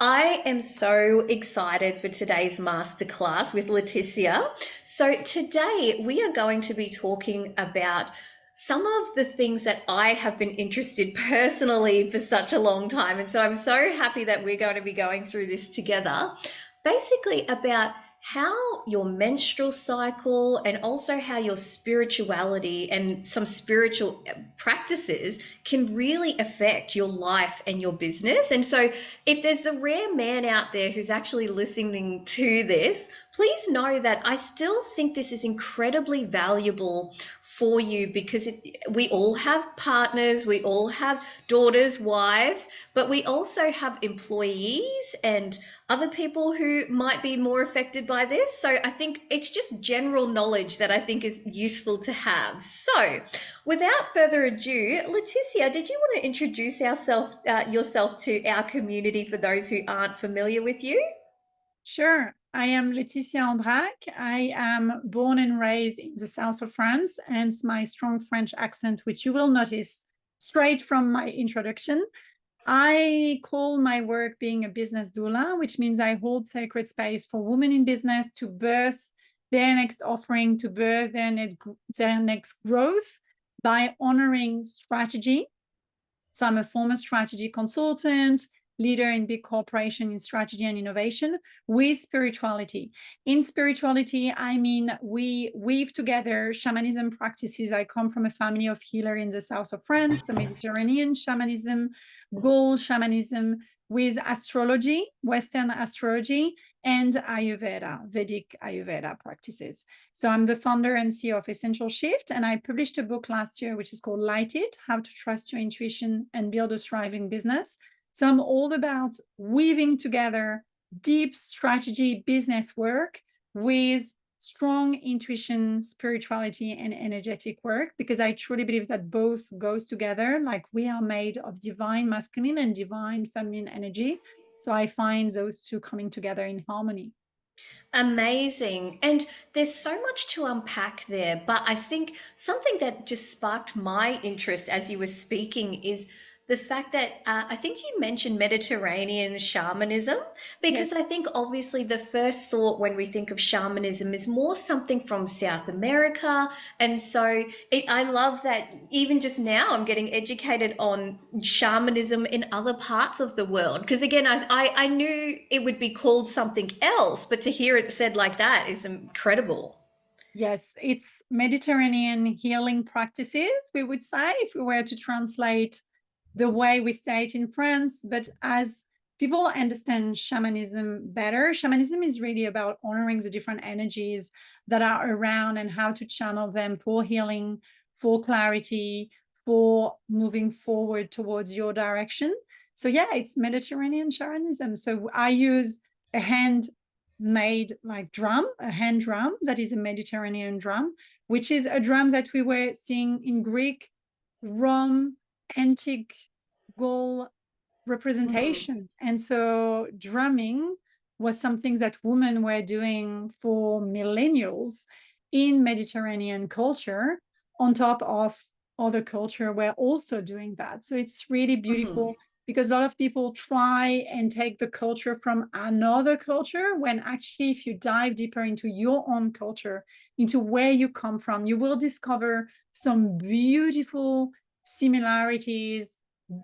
I am so excited for today's masterclass with Leticia. So, today we are going to be talking about some of the things that I have been interested personally for such a long time. And so, I'm so happy that we're going to be going through this together. Basically, about how your menstrual cycle and also how your spirituality and some spiritual practices can really affect your life and your business. And so, if there's the rare man out there who's actually listening to this, please know that I still think this is incredibly valuable for you because we all have partners, we all have daughters, wives, but we also have employees and other people who might be more affected by this. So I think it's just general knowledge that I think is useful to have. So without further ado, Leticia, did you want to introduce yourself to our community for those who aren't familiar with you? Sure. I am Laetitia Andrac. I am born and raised in the south of France, hence my strong French accent, which you will notice straight from my introduction. I call my work being a business doula, which means I hold sacred space for women in business to birth their next offering, to birth their next growth by honoring strategy. So I'm a former strategy consultant, leader in big corporation in strategy and innovation with spirituality. In spirituality, I mean, we weave together shamanism practices. I come from a family of healer in the south of France, so Mediterranean shamanism, Gaul shamanism with astrology, Western astrology, and Ayurveda, Vedic Ayurveda practices. So I'm the founder and CEO of Essential Shift, and I published a book last year, which is called Light It, How to Trust Your Intuition and Build a Thriving Business. So I'm all about weaving together deep strategy business work with strong intuition, spirituality, and energetic work, because I truly believe that both goes together. Like we are made of divine masculine and divine feminine energy. So I find those two coming together in harmony. Amazing. And there's so much to unpack there, but I think something that just sparked my interest as you were speaking is the fact that I think you mentioned Mediterranean shamanism, because I Yes. think obviously the first thought when we think of shamanism is more something from South America. And so I love that even just now I'm getting educated on shamanism in other parts of the world. Because again, I knew it would be called something else, but to hear it said like that is incredible. Yes, it's Mediterranean healing practices, we would say, if we were to translate the way we say it in France. But as people understand shamanism better, shamanism is really about honoring the different energies that are around and how to channel them for healing, for clarity, for moving forward towards your direction. So, yeah, it's Mediterranean shamanism. So, I use a hand made like drum, a hand drum that is a Mediterranean drum, which is a drum that we were seeing in Greek, Rome, antique Gaul Mm. representation. And so drumming was something that women were doing for millennials in Mediterranean culture, on top of other culture were also doing that. So it's really Mm. beautiful because a lot of people try and take the culture from another culture when actually if you dive deeper into your own culture, into where you come from, you will discover some beautiful similarities,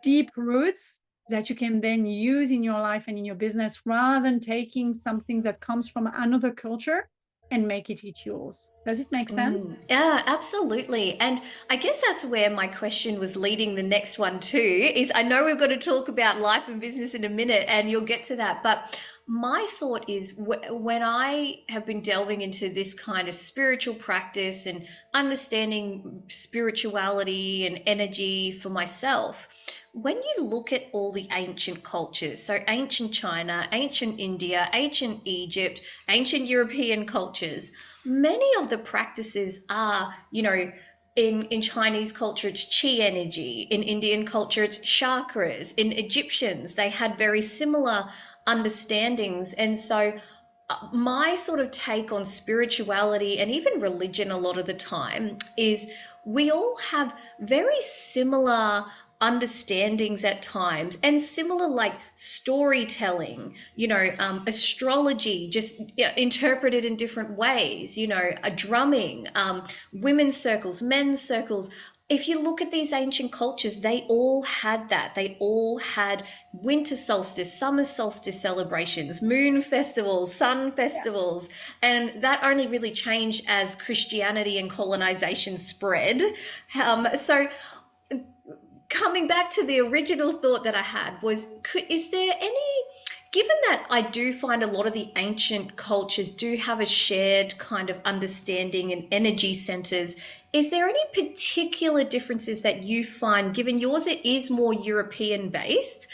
deep roots that you can then use in your life and in your business rather than taking something that comes from another culture and make it yours. Does it make sense? Yeah, absolutely. And I guess that's where my question was leading the next one too, is I know we've got to talk about life and business in a minute and you'll get to that. But my thought is when I have been delving into this kind of spiritual practice and understanding spirituality and energy for myself, when you look at all the ancient cultures, so ancient China, ancient India, ancient Egypt, ancient European cultures, many of the practices are, in Chinese culture, it's chi energy. In Indian culture, it's chakras. In Egyptians, they had very similar understandings. And so, my sort of take on spirituality and even religion a lot of the time is we all have very similar understandings at times, and similar like storytelling, astrology, just interpreted in different ways, a drumming, women's circles, men's circles. If you look at these ancient cultures, they all had that. They all had winter solstice, summer solstice celebrations, moon festivals, sun Yeah. festivals, and that only really changed as Christianity and colonization spread. So coming back to the original thought that I had was, is there any, given that I do find a lot of the ancient cultures do have a shared kind of understanding and energy centers, is there any particular differences that you find, given yours it is more European based?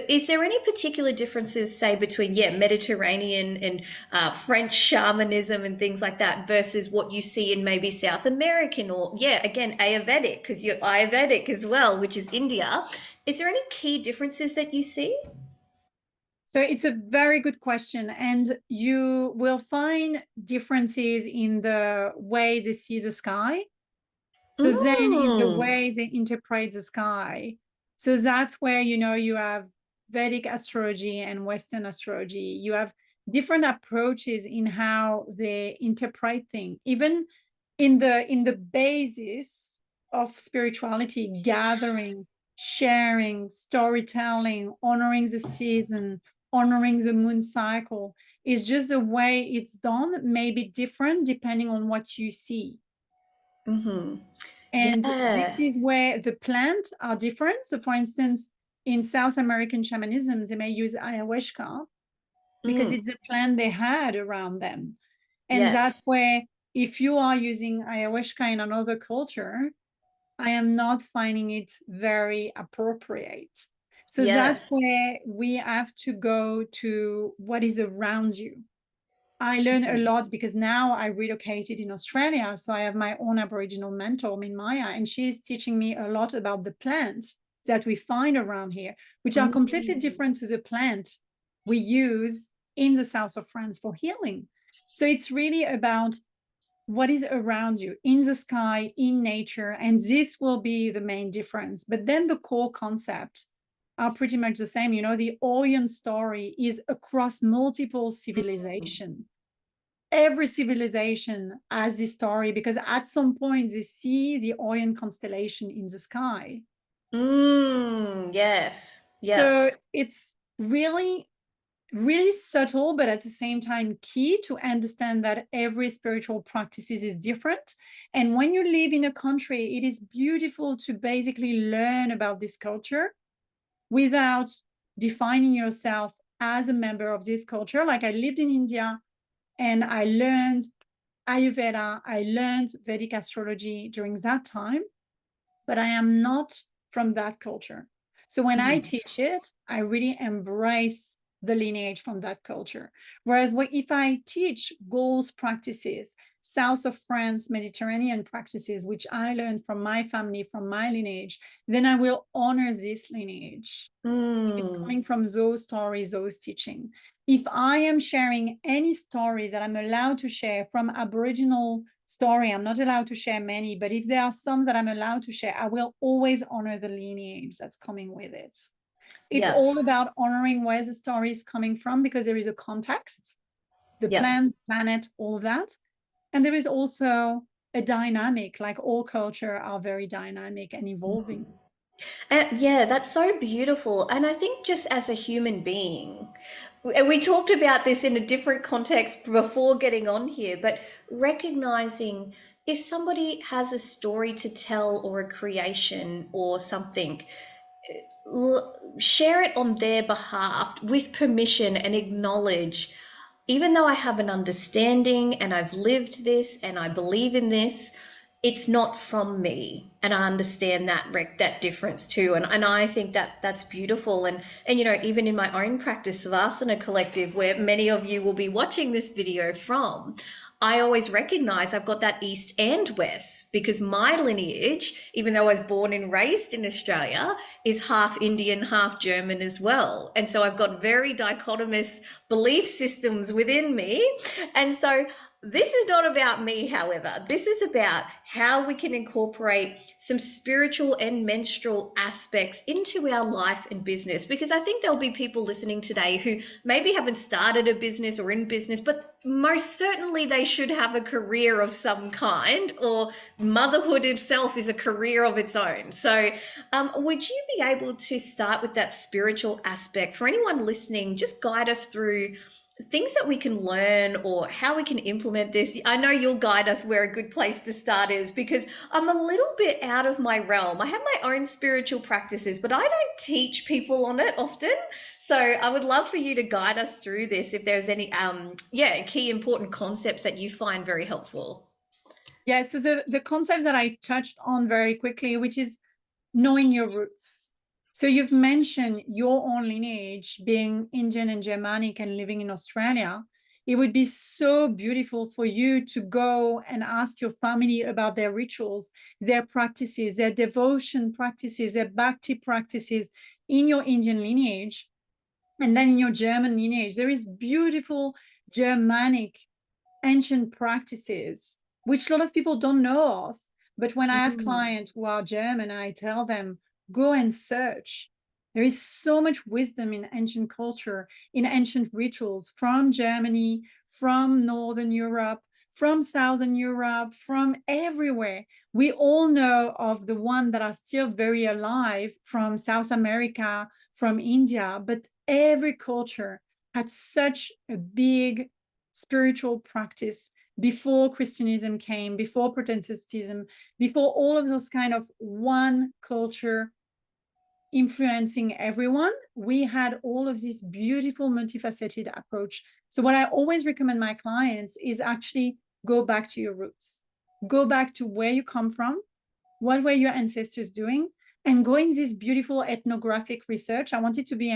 Is there any particular differences, say, between, Mediterranean and French shamanism and things like that versus what you see in maybe South American or, again, Ayurvedic, because you're Ayurvedic as well, which is India. Is there any key differences that you see? So it's a very good question. And you will find differences in the way they see the sky. So then in the Mm, way they interpret the sky. So that's where, you have Vedic astrology and Western astrology. You have different approaches in how they interpret things. Even in the basis of spirituality, gathering, sharing, storytelling, honoring the season, honoring the moon cycle is just the way it's done, may be different depending on what you see. mm-hmm. And this Yeah. is where the plant are different. So for instance, in South American shamanism, they may use ayahuasca because Mm, it's a plant they had around them. And that's yes. where if you are using ayahuasca in another culture, I am not finding it very appropriate. So that's Yes. where we have to go to what is around you. I learn a Mm-hmm. lot because now I relocated in Australia. So I have my own Aboriginal mentor, Minmaya, and she's teaching me a lot about the plants that we find around here, which are completely Mm, different to the plant we use in the south of France for healing. So it's really about what is around you in the sky, in nature, and this will be the main difference. But then the core concept are pretty much the same. The Orient story is across multiple mm, civilizations. Every civilization has this story because at some point they see the Orient constellation in the sky. yes. Yep. So it's really, really subtle, but at the same time key to understand that every spiritual practices is different. And when you live in a country, it is beautiful to basically learn about this culture without defining yourself as a member of this culture. Like I lived in India and I learned Ayurveda, I learned Vedic astrology during that time, but I am not from that culture. So when I Mm, teach it, I really embrace the lineage from that culture. Whereas if I teach goals practices, south of France, Mediterranean practices, which I learned from my family, from my lineage, then I will honor this lineage. It's mm, coming from those stories, those teaching. If I am sharing any stories that I'm allowed to share from Aboriginal story, I'm not allowed to share many, but if there are some that I'm allowed to share, I will always honor the lineage that's coming with it. It's yep. all about honoring where the story is coming from because there is a context, the Yep. plant, planet, all of that. And there is also a dynamic, like all culture are very dynamic and evolving. And yeah, that's so beautiful. And I think just as a human being, and we talked about this in a different context before getting on here, but recognizing if somebody has a story to tell or a creation or something, share it on their behalf with permission and acknowledge, even though I have an understanding and I've lived this and I believe in this, it's not from me. And I understand that difference too. And I think that that's beautiful. And even in my own practice of Asana Collective, where many of you will be watching this video from, I always recognize I've got that East and West because my lineage, even though I was born and raised in Australia, is half Indian, half German as well. And so I've got very dichotomous belief systems within me. And so This is not about me, however. This is about how we can incorporate some spiritual and menstrual aspects into our life and business. Because I think there'll be people listening today who maybe haven't started a business or in business, but most certainly they should have a career of some kind, or motherhood itself is a career of its own. So, would you be able to start with that spiritual aspect for anyone listening? Just guide us through things that we can learn or how we can implement this. I know you'll guide us where a good place to start is, because I'm a little bit out of my realm. I have my own spiritual practices, but I don't teach people on it often. So I would love for you to guide us through this if there's any key important concepts that you find very helpful. Yeah, so the concepts that I touched on very quickly, which is knowing your roots. So you've mentioned your own lineage being Indian and Germanic and living in Australia. It would be so beautiful for you to go and ask your family about their rituals, their practices, their devotion practices, their bhakti practices in your Indian lineage. And then in your German lineage, there is beautiful Germanic ancient practices, which a lot of people don't know of. But when I have Mm. clients who are German, I tell them, go and search. There is so much wisdom in ancient culture, in ancient rituals from Germany, from Northern Europe, from Southern Europe, from everywhere. We all know of the ones that are still very alive from South America, from India, but every culture had such a big spiritual practice before Christianism came, before Protestantism, before all of those kind of one culture influencing everyone. We had all of this beautiful multifaceted approach. So what I always recommend my clients is actually go back to your roots, go back to where you come from, what were your ancestors doing, and go in this beautiful ethnographic research. I wanted to be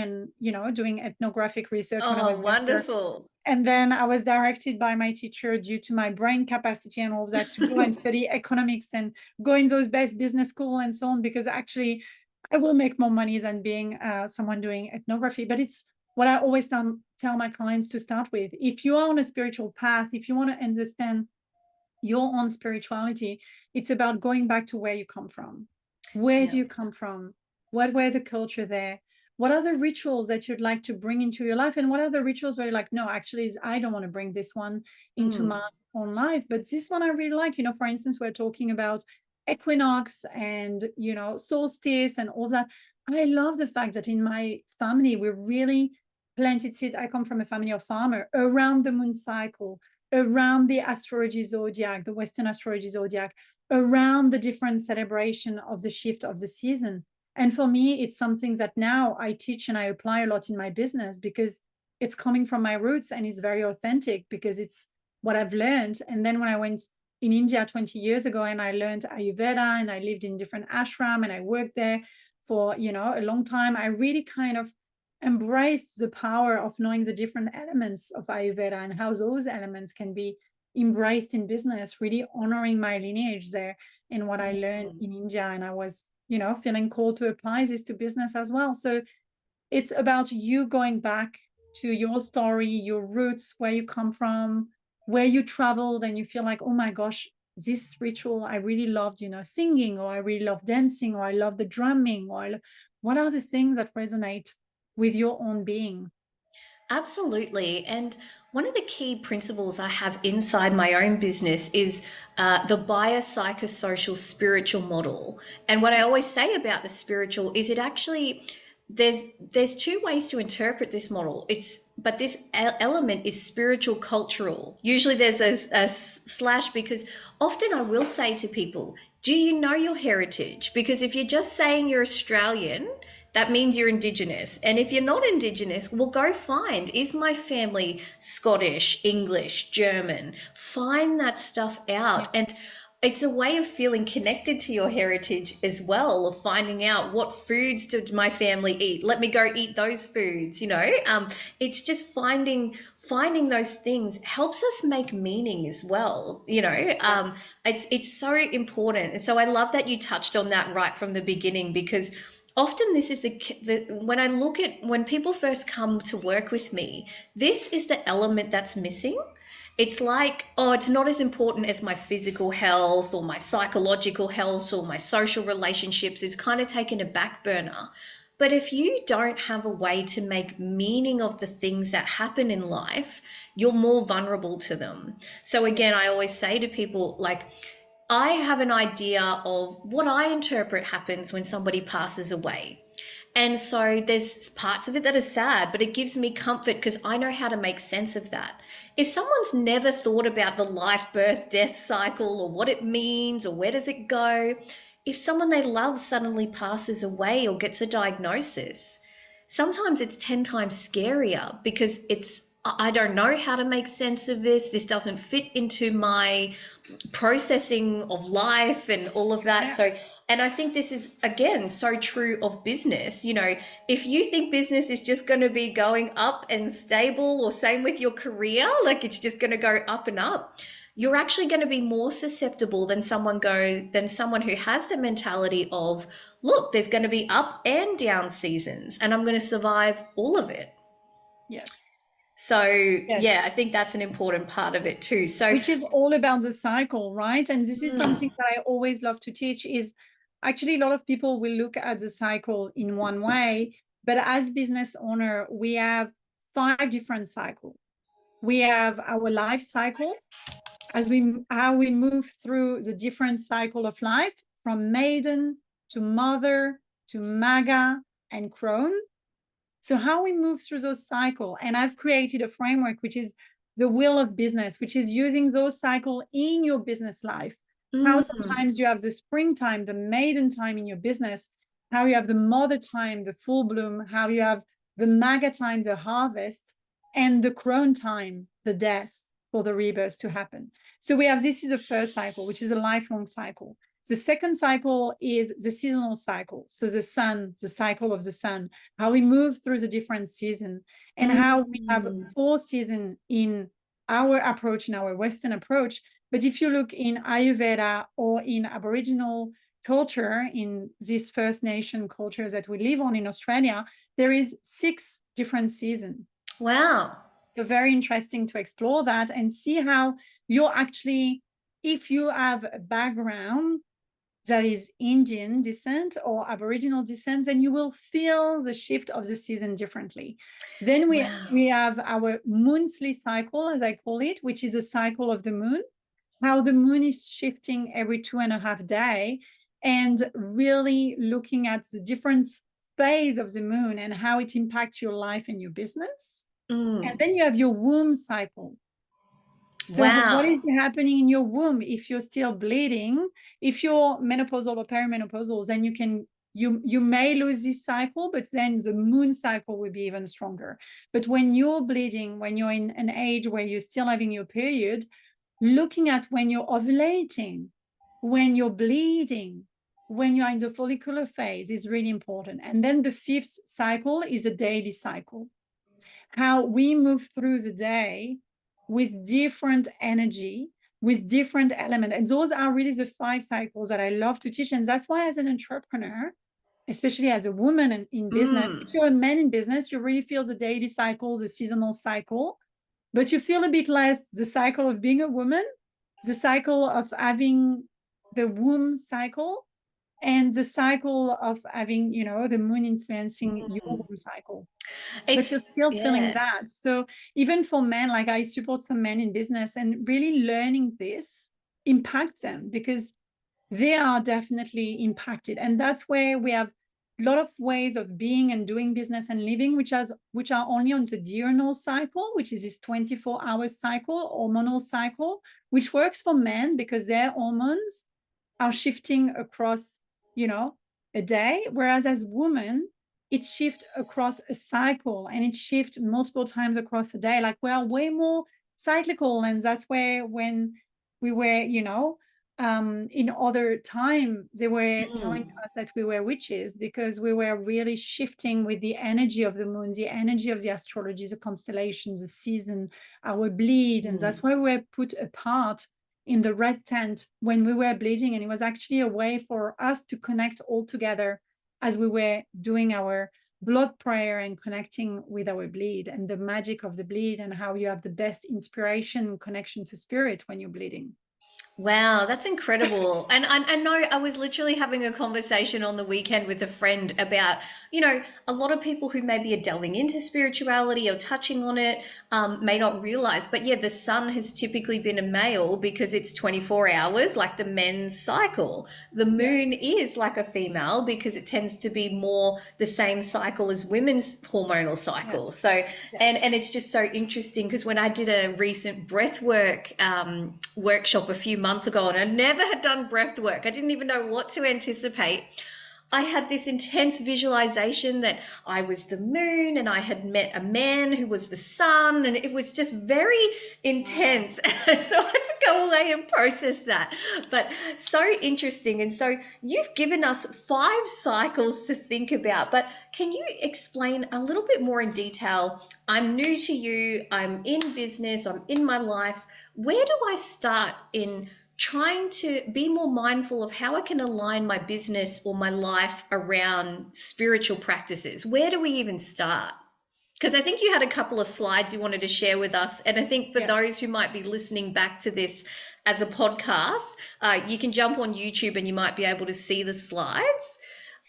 doing ethnographic research when I Oh, was younger, wonderful. and then I was directed by my teacher, due to my brain capacity and all of that, to go and study economics and go in those best business school and so on, because actually I will make more money than being someone doing ethnography. But it's what I always tell my clients to start with. If you are on a spiritual path, if you want to understand your own spirituality, it's about going back to where you come from. Where Yeah. do you come from? What were the culture there? What are the rituals that you'd like to bring into your life? And what are the rituals where you're like, no, actually, I don't want to bring this one into Mm. my own life, but this one I really like. For instance, we're talking about equinox and, solstice and all that. I love the fact that in my family, we're really planted seed. I come from a family of farmers around the moon cycle, around the astrology zodiac, the Western astrology zodiac, around the different celebration of the shift of the season. And for me, it's something that now I teach and I apply a lot in my business, because it's coming from my roots and it's very authentic, because it's what I've learned. And then when I went in India 20 years ago and I learned Ayurveda and I lived in different ashram and I worked there for, a long time, I really kind of embrace the power of knowing the different elements of Ayurveda and how those elements can be embraced in business, really honoring my lineage there and what I learned Mm. in India. And I was, feeling called to apply this to business as well. So it's about you going back to your story, your roots, where you come from, where you traveled, and you feel like, oh my gosh, this ritual I really loved, singing, or I really love dancing, or I love the drumming, or what are the things that resonate with your own being? Absolutely. And one of the key principles I have inside my own business is the biopsychosocial spiritual model. And what I always say about the spiritual is it actually there's two ways to interpret this model. But this element is spiritual cultural. Usually there's a slash, because often I will say to people, do you know your heritage? Because if you're just saying you're Australian, that means you're Indigenous. And if you're not Indigenous, well, go find, is my family Scottish, English, German? Find that stuff Yeah. out. And it's a way of feeling connected to your heritage as well, of finding out what foods did my family eat. Let me go eat those foods. It's just finding those things helps us make meaning as well. Yes. It's so important. And so I love that you touched on that right from the beginning, because often this is when I look at when people first come to work with me, this is the element that's missing. It's like, oh, it's not as important as my physical health or my psychological health or my social relationships. It's kind of taken a back burner. But if you don't have a way to make meaning of the things that happen in life, you're more vulnerable to them. So Yeah. again, I always say to people, like, I have an idea of what I interpret happens when somebody passes away. And so there's parts of it that are sad, but it gives me comfort because I know how to make sense of that. If someone's never thought about the life, birth, death cycle or what it means or where does it go, if someone they love suddenly passes away or gets a diagnosis, sometimes it's 10 times scarier because I don't know how to make sense of this. This doesn't fit into my processing of life and all of that. Yeah. So, and I think this is again so true of business. You know, if you think business is just going to be going up and stable, or same with your career, like it's just going to go up and up, you're actually going to be more susceptible than someone who has the mentality of, look, there's going to be up and down seasons and I'm going to survive all of it. Yes. So yeah, I Yes. think that's an important part of it too. So Which is all about the cycle, right? And this is something that I always love to teach is actually a lot of people will look at the cycle in one way, but as business owner, we have 5 different cycles. We have our life cycle as we how we move through the different cycle of life from maiden to mother to maga and crone. So how we move through those cycles, and I've created a framework which is the wheel of business, which is using those cycles in your business life. How mm, sometimes you have the springtime, the maiden time in your business, how you have the mother time, the full bloom, how you have the maga time, the harvest, and the crone time, the death for the rebirth to happen. So we have this is the first cycle, which is a lifelong cycle. The second cycle is the seasonal cycle. So the sun, the cycle of the sun, how we move through the different seasons, and how we have mm. 4 seasons in our approach, in our Western approach. But if you look in Ayurveda or in Aboriginal culture, in these First Nation cultures that we live on in Australia, there is 6 different seasons. Wow. So very interesting to explore that and see how you're actually, if you have a background that is Indian descent or Aboriginal descent, then you will feel the shift of the season differently. Then Wow. we have our moonsly cycle, as I call it, which is a cycle of the moon, how the moon is shifting every 2.5 days, and really looking at the different phase of the moon and how it impacts your life and your business. And Mm. then you have your womb cycle. So what Wow. is happening in your womb if you're still bleeding? If you're menopausal or perimenopausal, then you may lose this cycle, but then the moon cycle will be even stronger. But when you're bleeding, when you're in an age where you're still having your period, looking at when you're ovulating, when you're bleeding, when you're in the follicular phase is really important. And then the 5th cycle is a daily cycle, how we move through the day with different energy, with different element. And those are really the 5 cycles that I love to teach. And that's why as an entrepreneur, especially as a woman in business, Mm. if you're a man in business, you really feel the daily cycle, the seasonal cycle, but you feel a bit less the cycle of being a woman, the cycle of having the womb cycle, and the cycle of having, the moon influencing your Mm. womb cycle, but It's you're still feeling yeah. that. So even for men, like I support some men in business, and really learning this impacts them because they are definitely impacted. And that's where we have a lot of ways of being and doing business and living, which are only on the diurnal cycle, which is this 24-hour cycle, hormonal cycle, which works for men because their hormones are shifting across, you know, a day, whereas as women, it shifts across a cycle and it shifts multiple times across a day. Like we are way more cyclical, and that's where when we were, in other time, they were telling Mm. us that we were witches because we were really shifting with the energy of the moon, the energy of the astrology, the constellations, the season, our bleed, and that's Mm. why we were put apart in the red tent when we were bleeding. And it was actually a way for us to connect all together as we were doing our blood prayer and connecting with our bleed and the magic of the bleed and how you have the best inspiration and connection to spirit when you're bleeding. Wow, that's incredible. And I know I was literally having a conversation on the weekend with a friend about, a lot of people who maybe are delving into spirituality or touching on it may not realize. But yeah, the sun has typically been a male because it's 24 hours, like the men's cycle. The Yeah, moon is like a female because it tends to be more the same cycle as women's hormonal yeah, cycle. So, yeah. and it's just so interesting because when I did a recent breath work workshop a few months ago, and I never had done breath work, I didn't even know what to anticipate. I had this intense visualization that I was the moon and I had met a man who was the sun, and it was just very Wow. intense. So I had to go away and process that. But so interesting. And so you've given us 5 cycles to think about, but can you explain a little bit more in detail? I'm new to you, I'm in business, I'm in my life. Where do I start in trying to be more mindful of how I can align my business or my life around spiritual practices? Where do we even start? Because I think you had a couple of slides you wanted to share with us. And I think for Yeah. those who might be listening back to this as a podcast, you can jump on YouTube and you might be able to see the slides.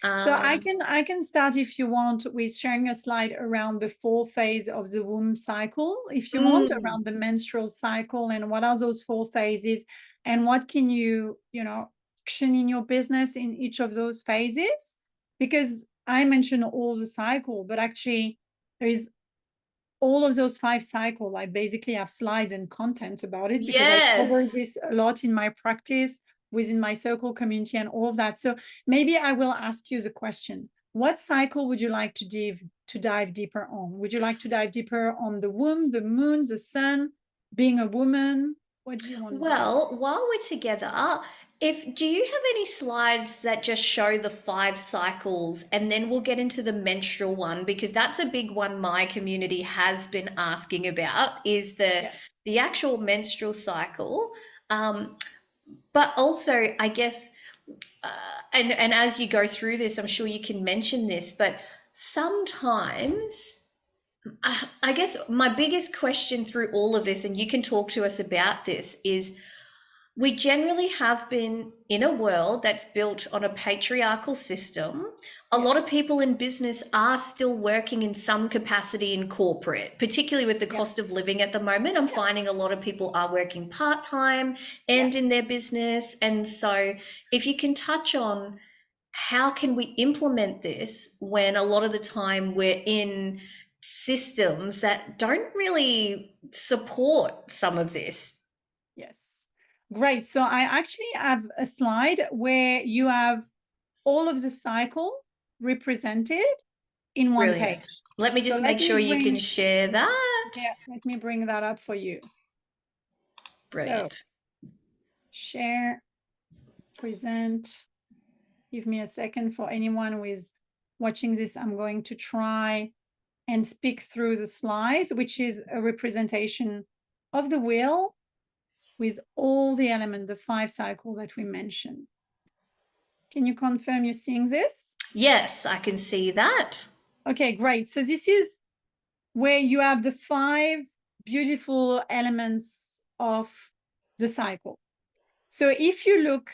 So Um, I can start if you want with sharing a slide around the 4 phase of the womb cycle, if you want, mm, around the menstrual cycle and what are those 4 phases and what can you action in your business in each of those phases? Because I mentioned all the cycle, but actually there is all of those 5 cycles. I basically have slides and content about it because I cover yes. this a lot in my practice within my circle community and all of that. So maybe I will ask you the question: what cycle would you like to dive deeper on? Would you like to dive deeper on the womb, the moon, the sun, being a woman? What do you want to dive deeper? Well, while we're together, if do you have any slides that just show the 5 cycles and then we'll get into the menstrual one because that's a big one my community has been asking about is the Yeah. the actual menstrual cycle. Um, but also, I guess, and as you go through this, I'm sure you can mention this, but sometimes I guess my biggest question through all of this, and you can talk to us about this, is we generally have been in a world that's built on a patriarchal system. A lot of Yes. people in business are still working in some capacity in corporate, particularly with the Yeah. cost of living at the moment. I'm Yeah. finding a lot of people are working part time Yeah. and in their business. And so, if you can touch on how can we implement this when a lot of the time we're in systems that don't really support some of this? Yes. Great. So I actually have a slide where you have all of the cycle represented in one Brilliant. page. Let me So just make sure you can share that. let me bring that up for you. So Brilliant. share, present. Give me a second for anyone who is watching this. I'm going to try and speak through the slides, which is a representation of the wheel with all the elements, the 5 cycles that we mentioned. Can you confirm you're seeing this? Yes, I can see that. Okay, great. So this is where you have the 5 beautiful elements of the cycle. So if you look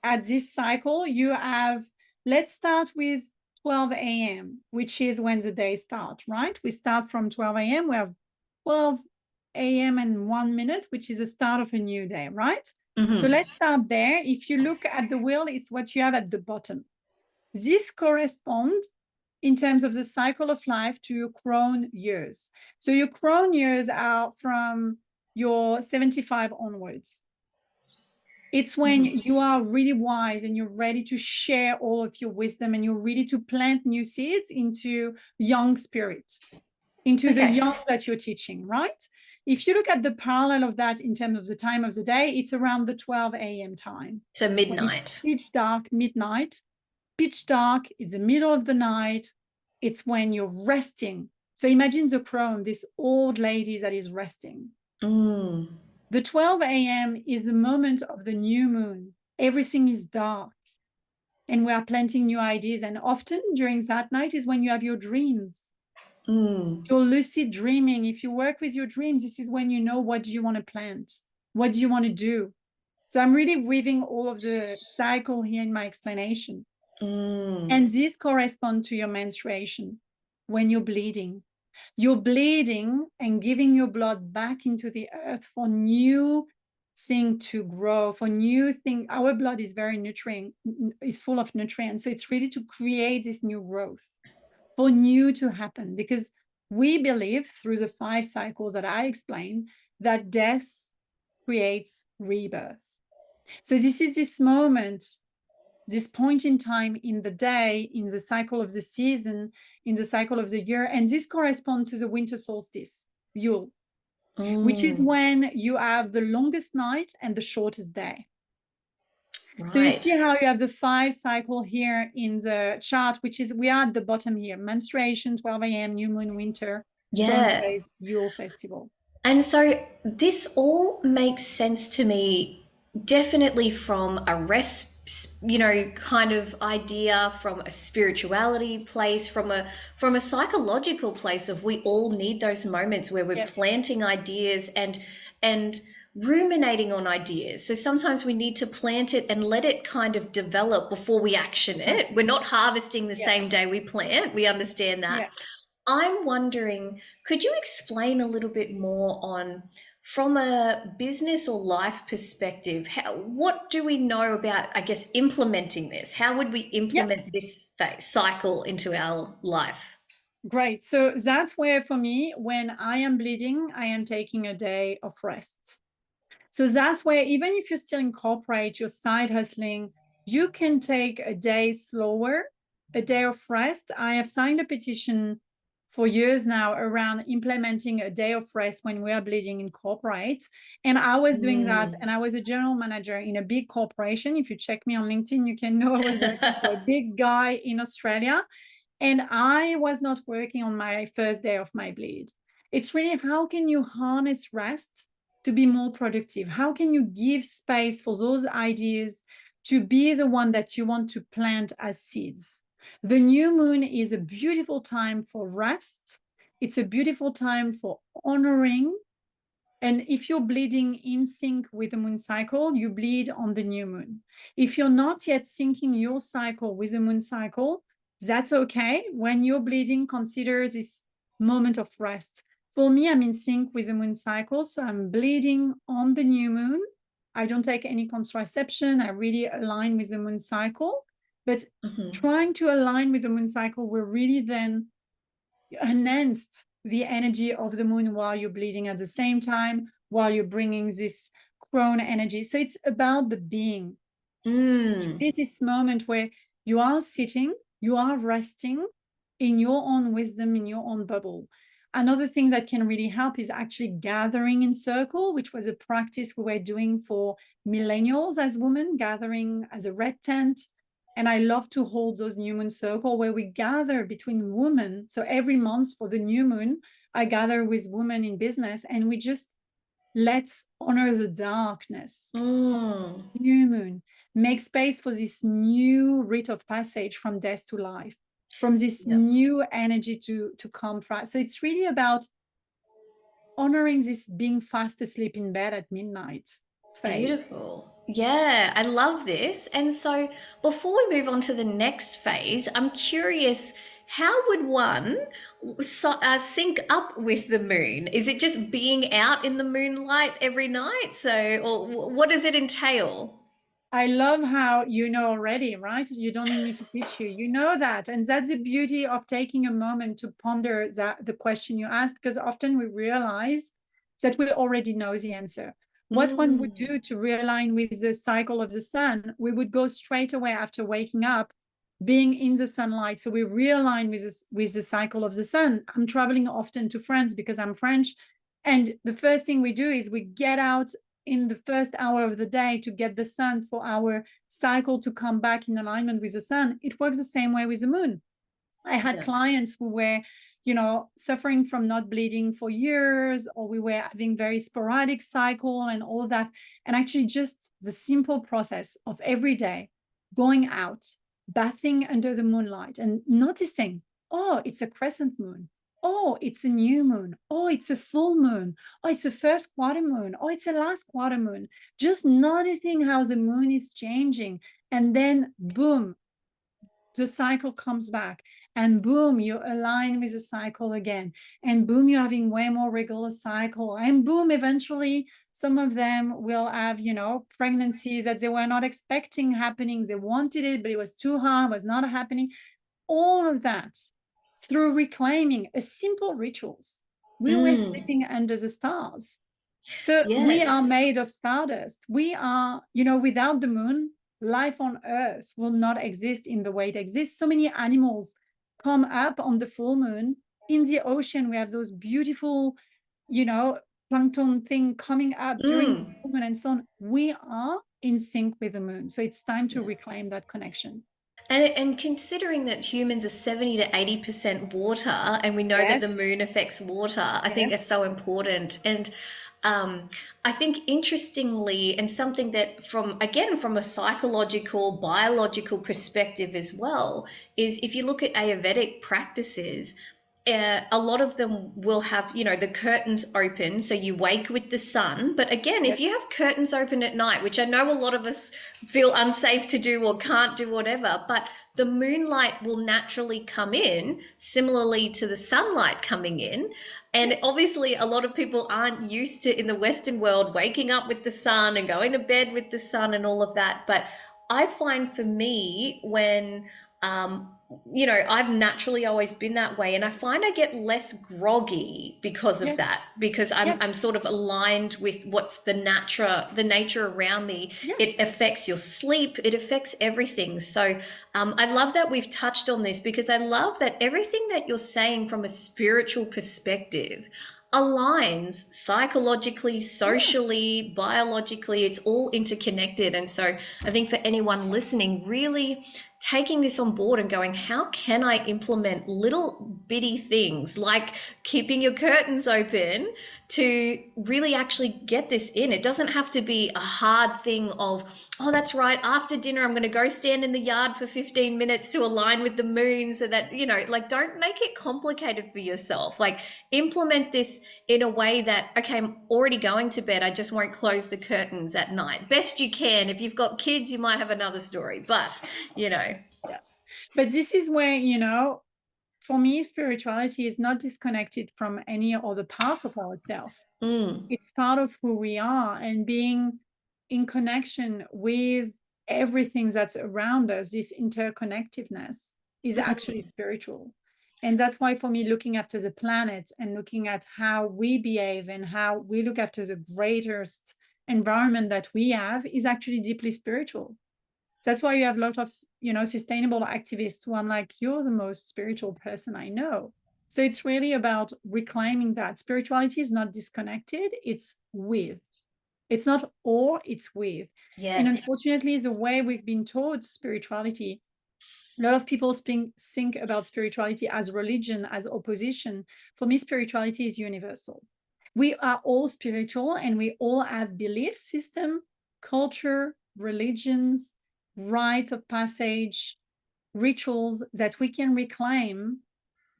at this cycle, you have, let's start with 12 a.m., which is when the day starts, right? We start from 12 a.m. We have 12 a.m. and 1 minute, which is the start of a new day, right? So Mm-hmm. let's start there. If you look at the wheel, it's what you have at the bottom. This corresponds in terms of the cycle of life to your crone years. So your crone years are from your 75 onwards. It's when Mm-hmm. you are really wise and you're ready to share all of your wisdom and you're ready to plant new seeds into young spirit, into the Okay. young that you're teaching, right? If you look at the parallel of that in terms of the time of the day, it's around the 12 a.m. time So when it's midnight. pitch dark, midnight, pitch dark, it's the middle of the night. It's when you're resting. So imagine the crone, this old lady that is resting. Mm. The 12 a.m. is the moment of the new moon. Everything is dark. and we are planting new ideas. And often during that night is when you have your dreams. Your lucid dreaming. If you work with your dreams, this is when you know what do you want to plant, what do you want to do. So I'm really weaving all of the cycle here in my explanation. And this corresponds to your menstruation when you're bleeding. You're bleeding and giving your blood back into the earth for new thing to grow, for new thing. Our blood is very nutrient, is full of nutrients. So it's really to create this new growth, for new to happen, because we believe through the 5 cycles that I explained that death creates rebirth. So this is this moment, this point in time in the day, in the cycle of the season, in the cycle of the year. And this corresponds to the winter solstice, Yule, which is when you have the longest night and the shortest day. Right. So you see how you have the 5 cycle here in the chart, which is, we are at the bottom here: menstruation, 12 a.m., new moon, winter, bone phase, Yule festival. And so this all makes sense to me, definitely from a rest, kind of idea, from a spirituality place, from a psychological place of we all need those moments where we're planting ideas and ruminating on ideas. So sometimes we need to plant it and let it kind of develop before we action it. We're not harvesting the same day we plant. We understand that. I'm wondering, could you explain a little bit more on, from a business or life perspective, what do we know about, I guess, implementing this? How would we implement this cycle into our life? Great. So that's where, for me, when I am bleeding, I am taking a day of rest. So that's where, even if you still incorporate your side hustling, you can take a day slower, a day of rest. I have signed a petition for years now around implementing a day of rest when we are bleeding in corporate. And I was doing that, and I was a general manager in a big corporation. If you check me on LinkedIn, you can know I was working for a big guy in Australia. And I was not working on my first day of my bleed. It's really, how can you harness rest to be more productive? How can you give space for those ideas to be the one that you want to plant as seeds? The new moon is a beautiful time for rest. It's a beautiful time for honoring. And if you're bleeding in sync with the moon cycle, you bleed on the new moon. If you're not yet syncing your cycle with the moon cycle, that's okay. When you're bleeding, consider this moment of rest. For me, I'm in sync with the moon cycle, so I'm bleeding on the new moon. I don't take any contraception. I really align with the moon cycle. But trying to align with the moon cycle will really then enhance the energy of the moon while you're bleeding at the same time, while you're bringing this crone energy. So it's about the being. It's this moment where you are sitting, you are resting in your own wisdom, in your own bubble. Another thing that can really help is actually gathering in circle, which was a practice we were doing for millennials as women, gathering as a red tent. And I love to hold those new moon circle where we gather between women. So every month for the new moon, I gather with women in business, and we just, let's honor the darkness. New moon, make space for this new rite of passage from death to life, from this new energy to come from. So it's really about honoring this being fast asleep in bed at midnight phase. Beautiful. Yeah, I love this. And so before we move on to the next phase, I'm curious, how would one sync up with the moon? Is it just being out in the moonlight every night? So, or what does it entail? I love how you know already, right? You don't need me to teach you. You know that. And that's the beauty of taking a moment to ponder the question you ask, because often we realize that we already know the answer. What one would do to realign with the cycle of the sun, we would go straight away after waking up, being in the sunlight. So we realign with the cycle of the sun. I'm traveling often to France because I'm French. And the first thing we do is we get out in the first hour of the day to get the sun, for our cycle to come back in alignment with the sun. It works the same way with the moon. I had clients who were, suffering from not bleeding for years, or we were having very sporadic cycle and all that. And actually just the simple process of every day going out, bathing under the moonlight and noticing, oh, it's a crescent moon. Oh, it's a new moon. Oh, it's a full moon. Oh, it's a first quarter moon. Oh, it's a last quarter moon. Just noticing how the moon is changing. And then boom, the cycle comes back, and boom, you align with the cycle again, and boom, you're having way more regular cycle, and boom, eventually some of them will have, you know, pregnancies that they were not expecting happening. They wanted it, but it was too hard, was not happening. All of that through reclaiming a simple rituals. We were sleeping under the stars. So we are Yes. made of stardust. We are, you know, without the moon, life on Earth will not exist in the way it exists. So many animals come up on the full moon. In the ocean, we have those beautiful, you know, plankton thing coming up during the full moon and so on. We are in sync with the moon. So it's time to reclaim that connection. And considering that humans are 70 to 80% water, and we know that the Yes, moon affects water, I think it's yes, so important. And um, I think interestingly, and something that from a psychological, biological perspective as well, is if you look at Ayurvedic practices, a lot of them will have, you know, the curtains open, so you wake with the sun. But again, if yes, you have curtains open at night, which I know a lot of us feel unsafe to do or can't do, whatever, but the moonlight will naturally come in, similarly to the sunlight coming in. And yes, obviously, a lot of people aren't used to, in the Western world, waking up with the sun and going to bed with the sun and all of that. But I find for me, when you know, I've naturally always been that way, and I find I get less groggy because of yes, that, because yes, I'm sort of aligned with what's the nature around me. It yes, affects your sleep, it affects everything. So I love that we've touched on this, because I love that everything that you're saying from a spiritual perspective aligns psychologically, yeah, socially, biologically. It's all interconnected. And so I think for anyone listening, really taking this on board and going, how can I implement little bitty things like keeping your curtains open to really actually get this in? It doesn't have to be a hard thing of, oh, that's right, after dinner, I'm going to go stand in the yard for 15 minutes to align with the moon, so that, you know, like, don't make it complicated for yourself. Like, implement this in a way that, okay, I'm already going to bed, I just won't close the curtains at night. Best you can. If you've got kids, you might have another story, but you know. yeah. But this is where, you know, for me, spirituality is not disconnected from any other parts of ourselves. Mm, It's part of who we are, and being in connection with everything that's around us, this interconnectiveness is actually mm, spiritual. And that's why, for me, looking after the planet and looking at how we behave and how we look after the greatest environment that we have is actually deeply spiritual. That's why you have a lot of, you know, sustainable activists who I'm like, you're the most spiritual person I know. So it's really about reclaiming that spirituality is not disconnected, it's with. It's not or, it's with. And yes. unfortunately, the way we've been taught spirituality, a lot of people think about spirituality as religion, as opposition. For me, spirituality is universal. We are all spiritual, and we all have belief system, culture, religions, rites of passage, rituals that we can reclaim,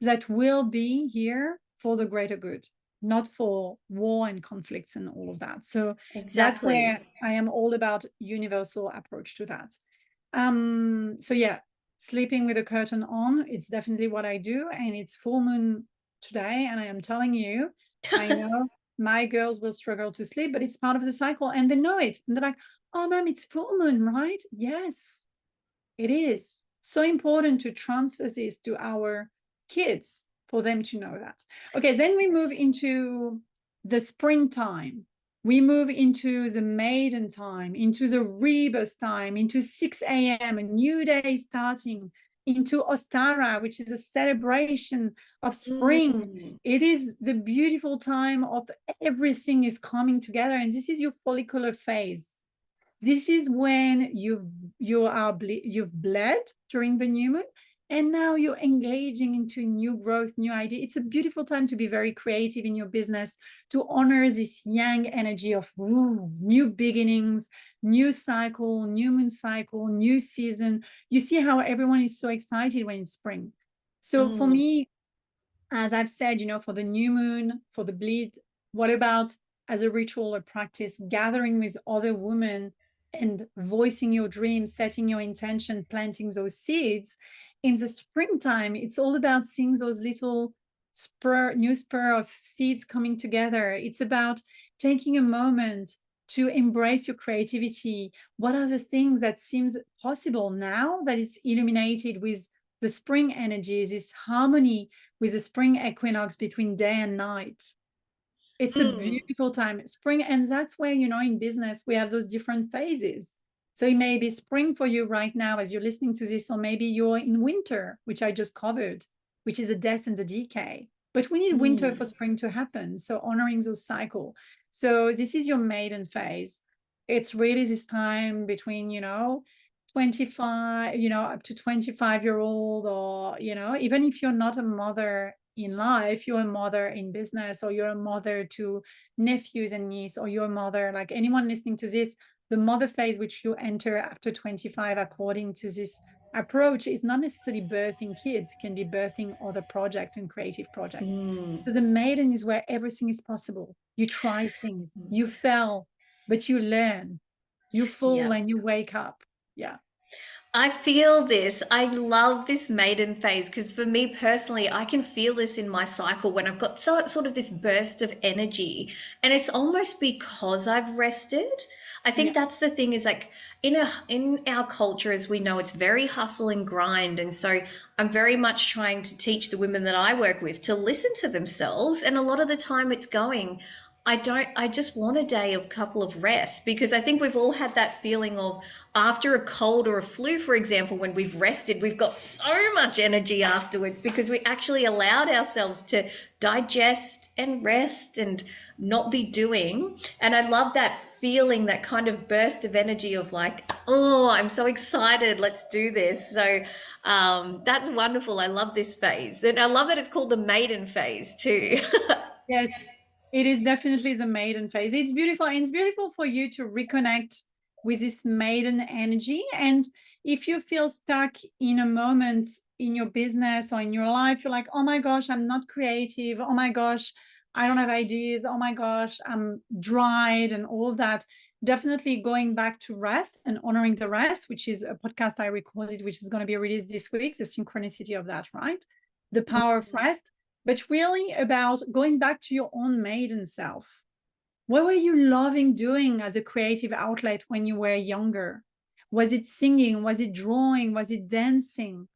that will be here for the greater good, not for war and conflicts and all of that. So that's Exactly. where I am all about universal approach to that. So yeah, sleeping with a curtain on, it's definitely what I do. And it's full moon today. And I am telling you, I know my girls will struggle to sleep, but it's part of the cycle and they know it. And they're like, oh, mom, it's full moon, right? Yes, it is. So important to transfer this to our kids for them to know that. Okay, then we move into the springtime. We move into the maiden time, into the rebirth time, into 6 a.m., a new day starting, into Ostara, which is a celebration of spring. Mm, It is the beautiful time of everything is coming together, and this is your follicular phase. This is when you've bled during the new moon, And now you're engaging into new growth, new idea. It's a beautiful time to be very creative in your business, to honor this yang energy of new beginnings, new cycle, new moon cycle, new season. You see how everyone is so excited when it's spring. So for Mm, me, as I've said, for the new moon, for the bleed, what about as a ritual or practice, gathering with other women and voicing your dreams, setting your intention, planting those seeds? In the springtime, it's all about seeing those little new spur of seeds coming together. It's about taking a moment to embrace your creativity. What are the things that seems possible now that it's illuminated with the spring energies, this harmony with the spring equinox between day and night? It's a mm, beautiful time, spring. And that's where, in business, we have those different phases. So it may be spring for you right now as you're listening to this, or maybe you're in winter, which I just covered, which is the death and the decay. But we need winter for mm, spring to happen. So honoring those cycle. So this is your maiden phase. It's really this time between, 25, up to 25-year-old, or, even if you're not a mother in life, you're a mother in business, or you're a mother to nephews and nieces, or you're a mother, like anyone listening to this, the mother phase, which you enter after 25, according to this approach, is not necessarily birthing kids, it can be birthing other projects and creative projects. mm. So the maiden is where everything is possible. You try things, you fail, but you learn, you fall Yeah. and you wake up. Yeah. I feel this. I love this maiden phase because for me personally, I can feel this in my cycle when I've got sort of this burst of energy, and it's almost because I've rested. I think Yeah. that's the thing is like in our culture, as we know, it's very hustle and grind, and so I'm very much trying to teach the women that I work with to listen to themselves, and a lot of the time it's going, I just want a day of couple of rest because I think we've all had that feeling of after a cold or a flu, for example, when we've rested, we've got so much energy afterwards because we actually allowed ourselves to digest and rest and not be doing. And I love that feeling, that kind of burst of energy of like, oh, I'm so excited, let's do this. So that's wonderful. I love this phase. And I love that it's called the maiden phase too. Yes, it is definitely the maiden phase. It's beautiful, and it's beautiful for you to reconnect with this maiden energy. And if you feel stuck in a moment in your business or in your life, you're like, oh my gosh, I'm not creative. Oh my gosh, I don't have ideas. Oh my gosh, I'm dried and all of that. Definitely going back to rest and honoring the rest, which is a podcast I recorded, which is going to be released this week, the synchronicity of that, right? The power of rest, but really about going back to your own maiden self. What were you loving doing as a creative outlet when you were younger? Was it singing? Was it drawing? Was it dancing?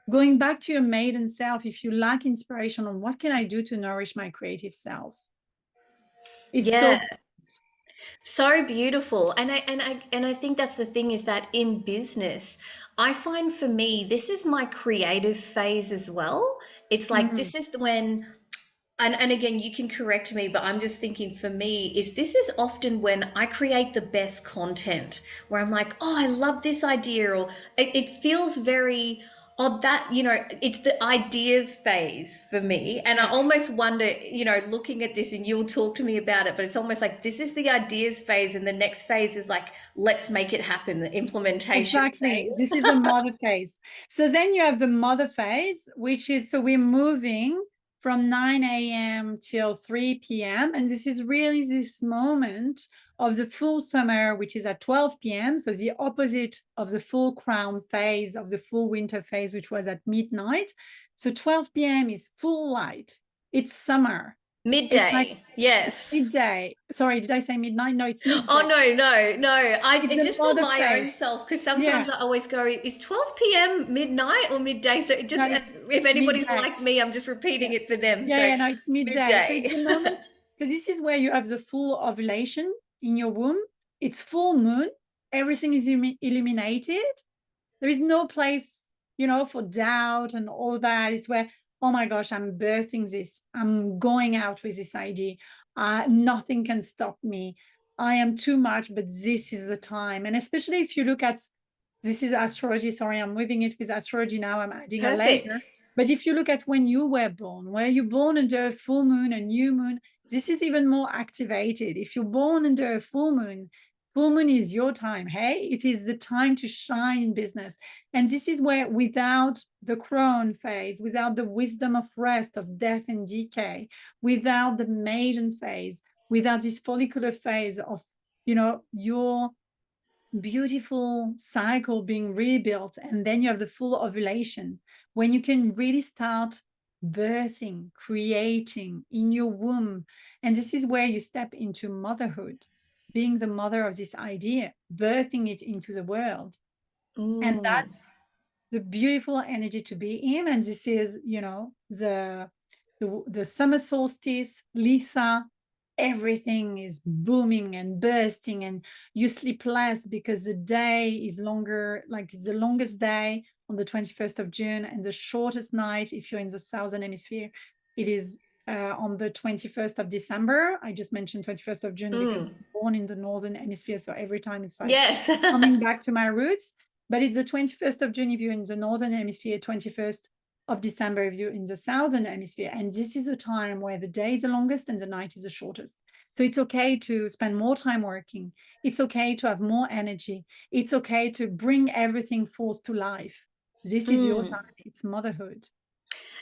Going back to your maiden self, if you lack inspiration on what can I do to nourish my creative self, is so Yeah. important. So beautiful. And I think that's the thing is that in business, I find for me this is my creative phase as well. It's like Mhm. this is when and again you can correct me, but I'm just thinking for me is this is often when I create the best content where I'm like, oh, I love this idea, or it feels very odd that, it's the ideas phase for me. And I Yeah, almost wonder, looking at this, and you'll talk to me about it, but it's almost like this is the ideas phase, and the next phase is like, let's make it happen, the implementation exactly. This phase. is a mother phase. So then you have the mother phase, which is, so we're moving from 9 a.m. till 3 p.m. And this is really this moment of the full summer, which is at 12 p.m. So the opposite of the full crown phase, of the full winter phase, which was at midnight. So 12 p.m. is full light. It's summer. It's like, Midday, it's yes. midday. Sorry, did I say midnight? No, it's Oh midday. no, no, no. It's It's a just for mother my own phase. self because Yeah. sometimes I always go, is 12 p.m. midnight or midday? So it No, just, it's if anybody's midday. like me, I'm just repeating Yeah. it for them. Yeah, So yeah, no, it's midday. So it's midday. the moment. So this is where you have the full ovulation in your womb. It's full moon. Everything is illuminated. There is no place, for doubt and all that. It's where, oh my gosh, I'm birthing this. I'm going out with this idea. Nothing can stop me. I am too much, but this is the time. And especially if you look at This is astrology. Sorry, I'm moving it with astrology now. I'm adding a layer. Perfect. But if you look at when you were born, were you born under a full moon, a new moon? This is even more activated. If you're born under a full moon is your time. Hey, it is the time to shine in business. And this is where, without the crone phase, without the wisdom of rest, of death and decay, without the maiden phase, without this follicular phase of, your beautiful cycle being rebuilt, and then you have the full ovulation when you can really start birthing, creating in your womb. And this is where you step into motherhood, being the mother of this idea, birthing it into the world. And Mm. that's the beautiful energy to be in. And this is, the summer solstice, Lisa, everything is booming and bursting, and you sleep less because the day is longer, like it's the longest day on the 21st of June, and the shortest night, if you're in the southern hemisphere, it is on the 21st of December. I just mentioned 21st of June because Mm. I'm born in the northern hemisphere. So every time it's like Yes. coming back to my roots. But it's the 21st of June if you're in the northern hemisphere, 21st of December if you're in the southern hemisphere. And this is a time where the day is the longest and the night is the shortest. So it's okay to spend more time working. It's okay to have more energy. It's okay to bring everything forth to life. This is your Mm. time. It's motherhood.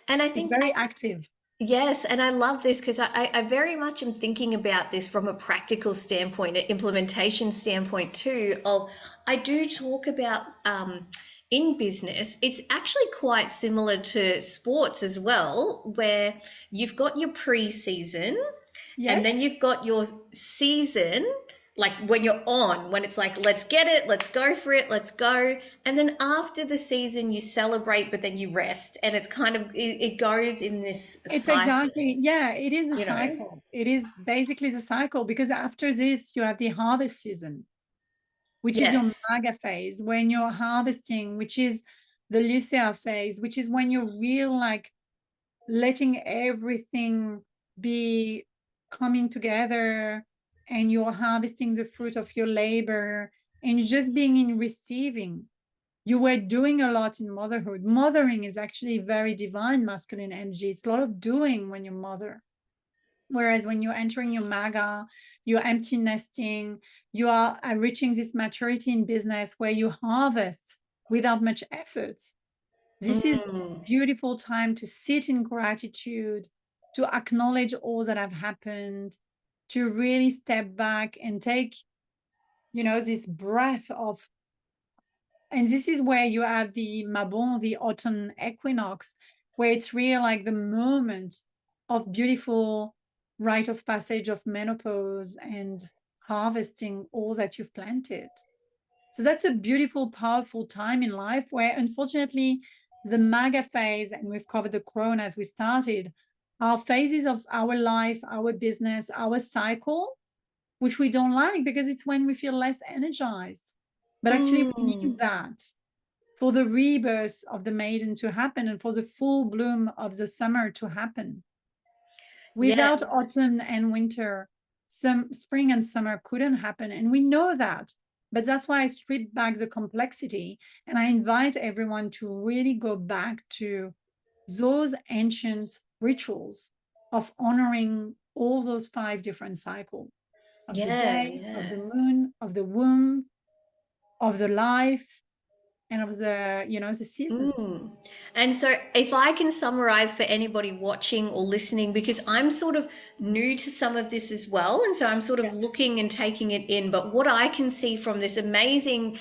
And I It's think very active. yes, and I love this because I very much am thinking about this from a practical standpoint, an implementation standpoint too. Of I do talk about in business, it's actually quite similar to sports as well, where you've got your pre-season and then Yes, you've got your season, like when you're on, when it's like, let's get it, let's go for it, let's go. And then after the season, you celebrate, but then you rest. And it's kind of, it goes in this it's cycle, exactly, yeah, it is a you know? cycle. It is basically the cycle because after this, you have the harvest season, which is your Yes. maga phase, when you're harvesting, which is the Lucia phase, which is when you're real like letting everything be coming together, and you're harvesting the fruit of your labor, and just being in receiving. You were doing a lot in motherhood. Mothering is actually very divine masculine energy. It's a lot of doing when you mother. Whereas when you're entering your maga, you're empty nesting, you are reaching this maturity in business where you harvest without much effort. This is a Mm. beautiful time to sit in gratitude, to acknowledge all that have happened, to really step back and take, this breath of, and this is where you have the Mabon, the autumn equinox, where it's really like the moment of beautiful rite of passage of menopause and harvesting all that you've planted. So that's a beautiful, powerful time in life where, unfortunately, the MAGA phase, and we've covered the crone as we started, are phases of our life, our business, our cycle, which we don't like because it's when we feel less energized. But actually, we need Mm. that for the rebirth of the maiden to happen and for the full bloom of the summer to happen. Without Yes. autumn and winter, some spring and summer couldn't happen. And we know that. But that's why I strip back the complexity and I invite everyone to really go back to those ancient rituals of honoring all those 5 different cycles of the Yeah, day, of yeah. the moon, of the womb, of the life, and of the season. Mm. And so, if I can summarize for anybody watching or listening, because I'm sort of new to some of this as well, and so I'm sort of Yeah. looking and taking it in. But what I can see from this amazing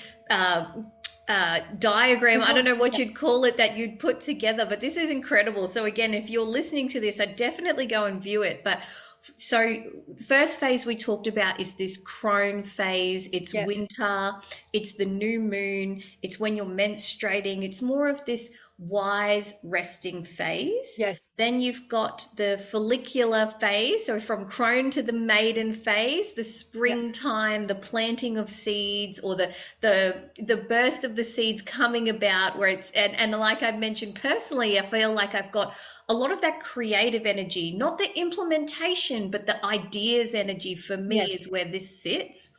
diagram, I don't know what Yeah. you'd call it, that you'd put together, but this is incredible. So, again, if you're listening to this, I'd definitely go and view it. But so, the first phase we talked about is this crone phase, it's Yes. winter, it's the new moon, it's when you're menstruating, it's more of this wise resting phase. Yes. Then you've got the follicular phase, so from crone to the maiden phase, the Yeah. springtime, the planting of seeds, or the burst of the seeds coming about, where it's and like I've mentioned personally, I feel like I've got a lot of that creative energy, not the implementation, but the ideas energy for me is Yes. where this sits.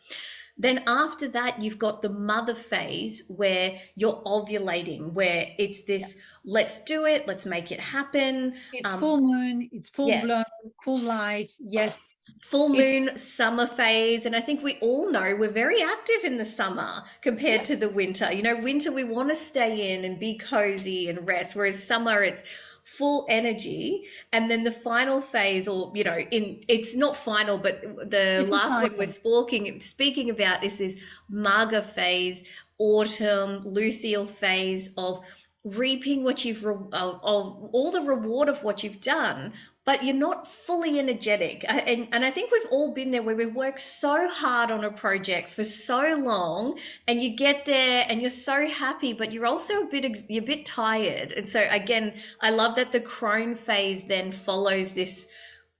Then after that, you've got the mother phase where you're ovulating, where it's Yeah. this, let's do it, let's make it happen. It's Um, full moon, it's full blown, yes, full light. Yes. full It's moon summer phase, and I think we all know we're very active in the summer compared yeah, to the winter. Winter we want to stay in and be cozy and rest, whereas summer it's full energy. And then the final phase, or in it's not final, but the it's a last one we're cycle. speaking about is this Marga phase, autumn luteal phase of reaping what of all the reward of what you've done, but you're not fully energetic. And I think we've all been there where we've worked so hard on a project for so long, and you get there and you're so happy, but you're also you're a bit tired. And so again, I love that the crone phase then follows this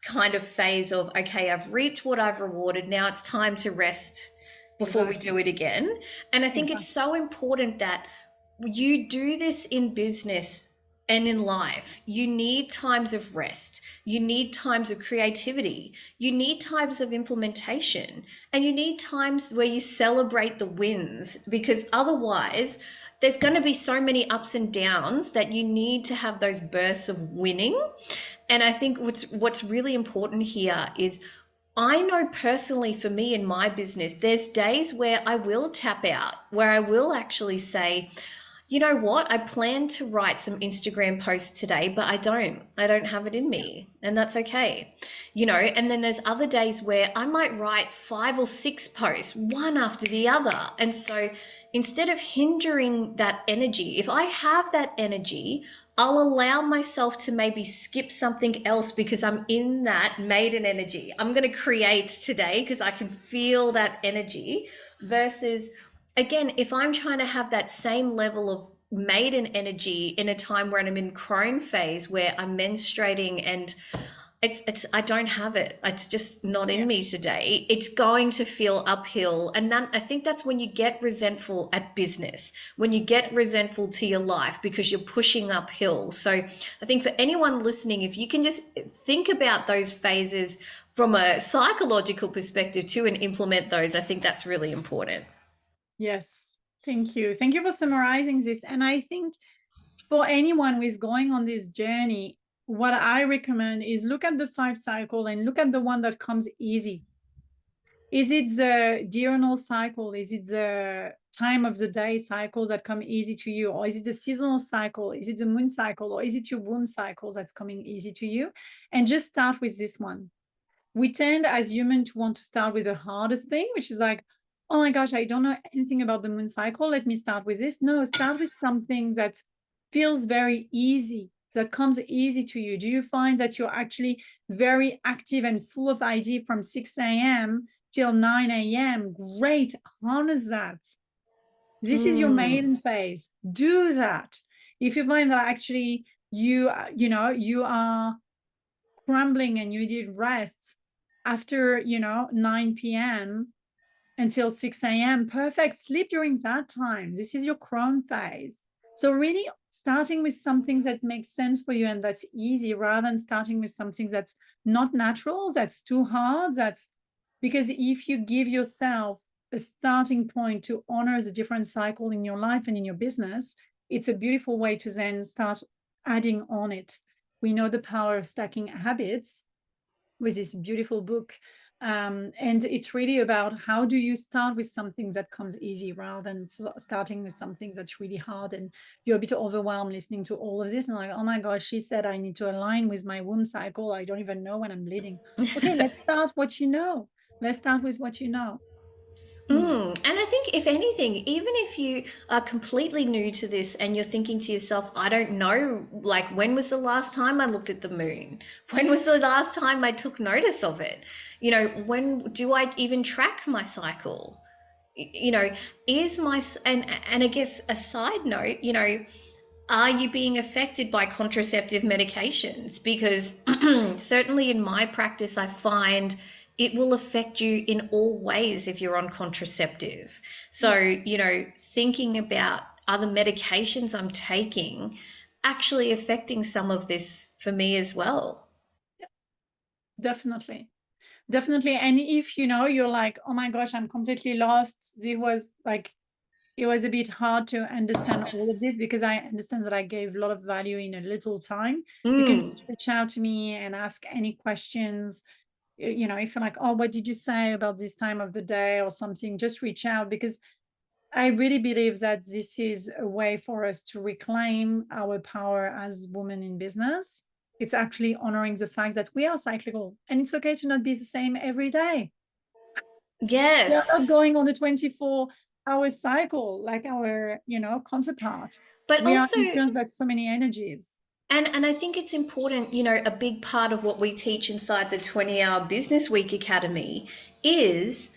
kind of phase of, okay, I've reaped what I've rewarded. Now it's time to rest before we Exactly. do it again. And I think it's Exactly. so important that you do this in business and in life. You need times of rest. You need times of creativity. You need times of implementation. And you need times where you celebrate the wins, because otherwise, there's going to be so many ups and downs that you need to have those bursts of winning. And I think what's really important here is, I know personally for me in my business, there's days where I will tap out, where I will actually say, you know what, I plan to write some Instagram posts today, but I don't. I don't have it in Yeah. me, and that's okay. And then there's other days where I might write 5 or 6 posts, one after the other. And so instead of hindering that energy, if I have that energy, I'll allow myself to maybe skip something else because I'm in that maiden energy. I'm going to create today because I can feel that energy, versus, again, if I'm trying to have that same level of maiden energy in a time where I'm in crone phase, where I'm menstruating, and it's I don't have it. It's just not in Yeah. me today. It's going to feel uphill. And I think that's when you get resentful at business, when you get Yes. resentful to your life because you're pushing uphill. So I think for anyone listening, if you can just think about those phases from a psychological perspective too and implement those, I think that's really important. Yes. Thank you. Thank you for summarizing this. And I think for anyone who is going on this journey, what I recommend is look at the 5 cycle and look at the one that comes easy. Is it the diurnal cycle? Is it the time of the day cycles that come easy to you? Or is it the seasonal cycle? Is it the moon cycle? Or is it your womb cycle that's coming easy to you? And just start with this one. We tend as humans to want to start with the hardest thing, which is like, oh my gosh, I don't know anything about the moon cycle. Let me start with this. No, start with something that feels very easy, that comes easy to you. Do you find that you're actually very active and full of idea from 6 a.m. till 9 a.m.? Great, harness that. This is your Mm. maiden phase. Do that. If you find that actually you are crumbling and you need rest after 9 p.m. until 6 a.m. Perfect. Sleep during that time. This is your crone phase. So really starting with something that makes sense for you and that's easy, rather than starting with something that's not natural, that's too hard. That's because if you give yourself a starting point to honor the different cycle in your life and in your business, it's a beautiful way to then start adding on it. We know the power of stacking habits with this beautiful book. And it's really about how do you start with something that comes easy rather than starting with something that's really hard and you're a bit overwhelmed listening to all of this and like, oh my gosh, she said I need to align with my womb cycle. I don't even know when I'm bleeding. Okay, let's start what you know. Let's start with what you know. And I think, if anything, even if you are completely new to this and you're thinking to yourself, I don't know, like, when was the last time I looked at the moon? When was the last time I took notice of it? When do I even track my cycle? You know, is my, and I guess a side note, are you being affected by contraceptive medications? Because certainly in my practice, I find it will affect you in all ways if you're on contraceptive. So, Yeah, thinking about, are the medications I'm taking actually affecting some of this for me as well? definitely. Definitely. And if you're like, oh my gosh, I'm completely lost. It was a bit hard to understand all of this because I understand that I gave a lot of value in a little time. You can Mm. just reach out to me and ask any questions. If you're like, oh, what did you say about this time of the day or something, just reach out, because I really believe that this is a way for us to reclaim our power as women in business. It's actually honoring the fact that we are cyclical and it's okay to not be the same every day. We are not Yes. going on a 24-hour cycle like our, counterpart. But We are also, influenced by so many energies. and I think it's important, a big part of what we teach inside the 20-hour Business Week Academy is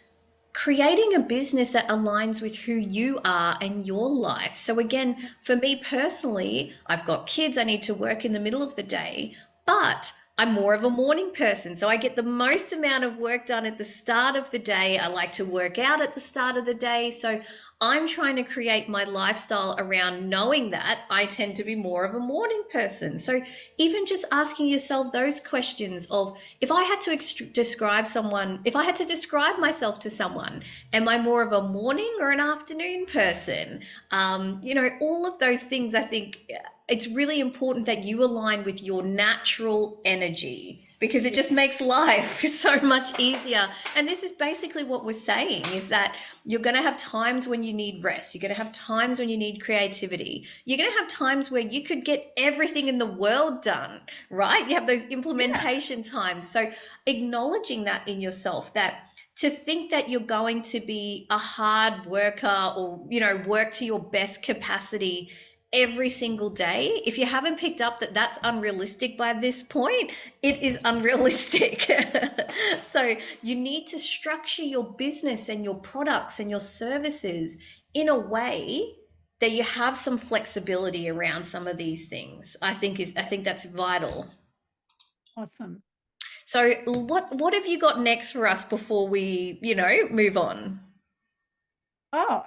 creating a business that aligns with who you are and your life. So again, for me personally, I've got kids, I need to work in the middle of the day, but I'm more of a morning person. So I get the most amount of work done at the start of the day. I like to work out at the start of the day. So I'm trying to create my lifestyle around knowing that I tend to be more of a morning person. So even just asking yourself those questions of, if I had to describe someone, if I had to describe myself to someone, am I more of a morning or an afternoon person? All of those things, I think it's really important that you align with your natural energy, because it Yeah. just makes life so much easier. And this is basically what we're saying, is that you're going to have times when you need rest. You're going to have times when you need creativity. You're going to have times where you could get everything in the world done, right? You have those Yeah. implementation times. So acknowledging that in yourself, that to think that you're going to be a hard worker or, work to your best capacity every single day, if you haven't picked up that that's unrealistic by this point, it is unrealistic. So you need to structure your business and your products and your services in a way that you have some flexibility around some of these things. I think that's vital. Awesome. So what have you got next for us before we, move on? Oh,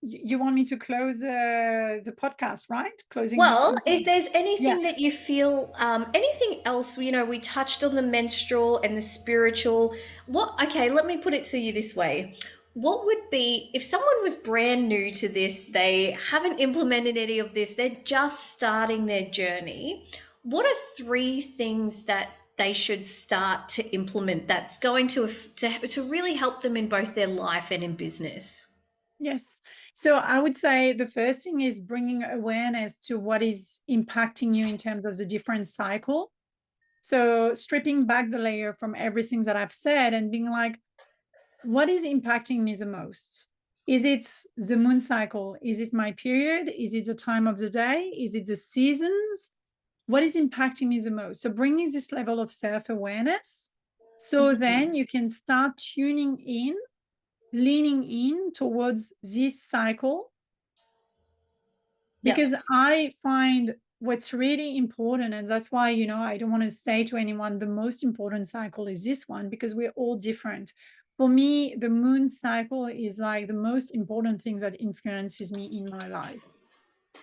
you want me to close the podcast, right? Closing this Well, is interview. there's Yeah. anything that you feel, anything else? We touched on the menstrual and the spiritual. Okay, let me put it to you this way. What would be, if someone was brand new to this, they haven't implemented any of this, they're just starting their journey. What are three things that they should start to implement that's going to really help them in both their life and in business? Yes. So I would say the first thing is bringing awareness to what is impacting you in terms of the different cycle. So stripping back the layer from everything that I've said and being like, what is impacting me the most? Is it the moon cycle? Is it my period? Is it the time of the day? Is it the seasons? What is impacting me the most? So bringing this level of self-awareness, so then you can start tuning in, leaning in towards this cycle. Yep. Because I find what's really important, and that's why, I don't want to say to anyone the most important cycle is this one, because we're all different. For me, the moon cycle is like the most important thing that influences me in my life.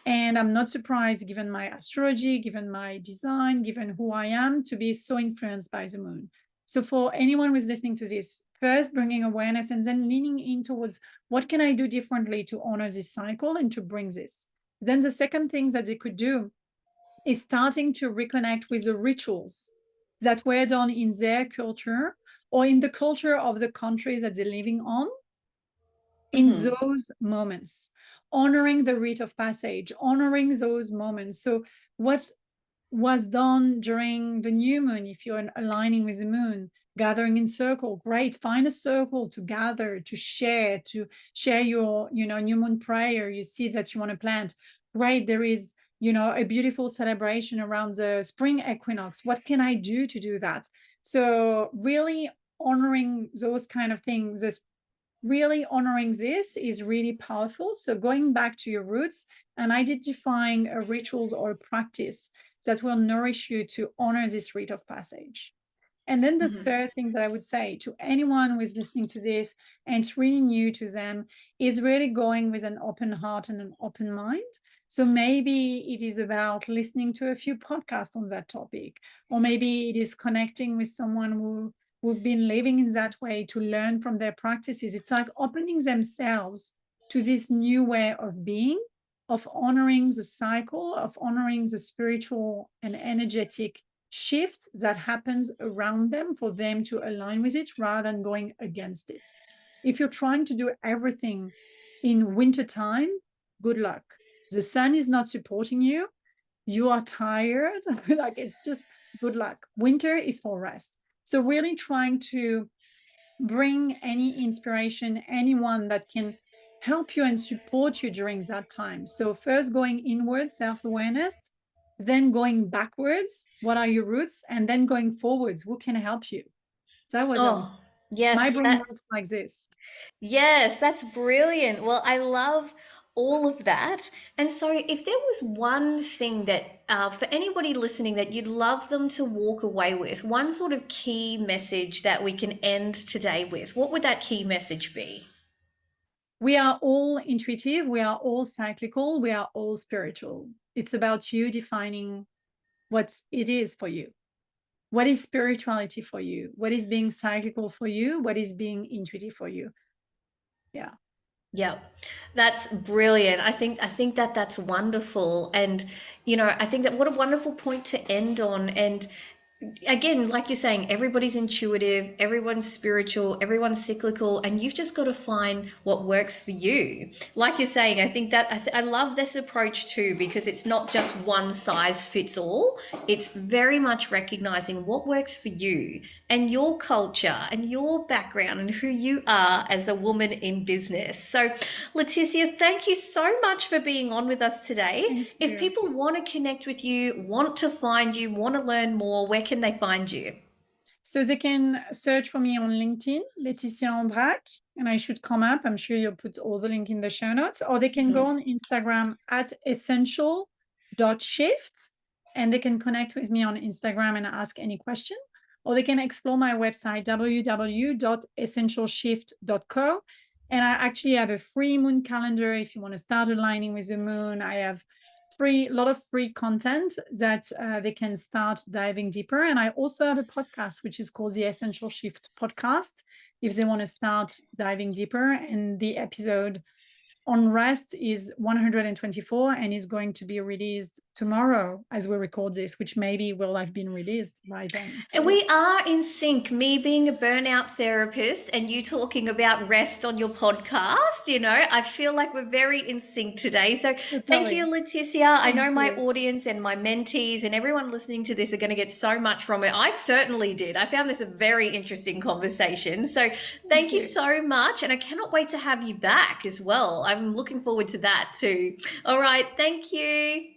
And I'm not surprised, given my astrology, given my design, given who I am, to be so influenced by the moon. So for anyone who's listening to this, first bringing awareness and then leaning in towards what can I do differently to honor this cycle and to bring this. Then the second thing that they could do is starting to reconnect with the rituals that were done in their culture or in the culture of the country that they're living on in Hmm. those moments, honoring the rite of passage, honoring those moments. So, what was done during the new moon, if you're aligning with the moon, gathering in circle, great. Find a circle to gather, to share your, new moon prayer, you seeds that you want to plant. Great. There is, a beautiful celebration around the spring equinox. What can I do to do that? So really honoring those kind of things, this really honoring this is really powerful. So going back to your roots and identifying a rituals or a practice that will nourish you to honor this rite of passage. And then the third thing that I would say to anyone who is listening to this and it's really new to them is really going with an open heart and an open mind. So maybe it is about listening to a few podcasts on that topic, or maybe it is connecting with someone who who've been living in that way to learn from their practices. It's like opening themselves to this new way of being, of honoring the cycle, of honoring the spiritual and energetic shift that happens around them for them to align with it rather than going against it. If you're trying to do everything in winter time, good luck. The sun is not supporting you. You are tired. Like, it's just good luck. Winter is for rest. So really trying to bring any inspiration, anyone that can help you and support you during that time. So first going inward, self-awareness, then going backwards, what are your roots, and then going forwards, who can help you? That was Oh, my yes, brain that works like this. yes, that's brilliant. Well, I love all of that. And so, if there was one thing that, for anybody listening, that you'd love them to walk away with, one sort of key message that we can end today with, what would that key message be? We are all intuitive, we are all cyclical, we are all spiritual. It's about you defining what it is for you. What is spirituality for you? What is being cyclical for you? What is being intuitive for you? Yeah. Yeah, that's brilliant. I think that that's wonderful. And I think that what a wonderful point to end on. And again, like you're saying, everybody's intuitive, everyone's spiritual, everyone's cyclical, and you've just got to find what works for you. Like you're saying, I think that I love this approach too, because it's not just one size fits all. It's very much recognizing what works for you and your culture and your background and who you are as a woman in business. So, Leticia, thank you so much for being on with us today. Thank If you. people want to connect with you, want to find you, want to learn more, where can they find you? So they can search for me on LinkedIn, Laetitia Andrac, and I should come up. I'm sure you'll put all the link in the show notes. Or they can go on Instagram at essential.shift, and they can connect with me on Instagram and ask any question. Or they can explore my website, www.essentialshift.co. And I actually have a free moon calendar if you want to start aligning with the moon. I have a lot of free content that they can start diving deeper. And I also have a podcast, which is called the Essential Shift Podcast, if they want to start diving deeper. And the episode on rest is 124 and is going to be released tomorrow as we record this, which maybe will have been released by then. And So we are in sync, me being a burnout therapist and you talking about rest on your podcast. I feel like we're very in sync today. So thank you, totally. Leticia. I Thank know my you. audience and my mentees and everyone listening to this are going to get so much from it. I certainly did. I found this a very interesting conversation. So Thank thank you you. so much. And I cannot wait to have you back as well. I'm looking forward to that too. All right. Thank you.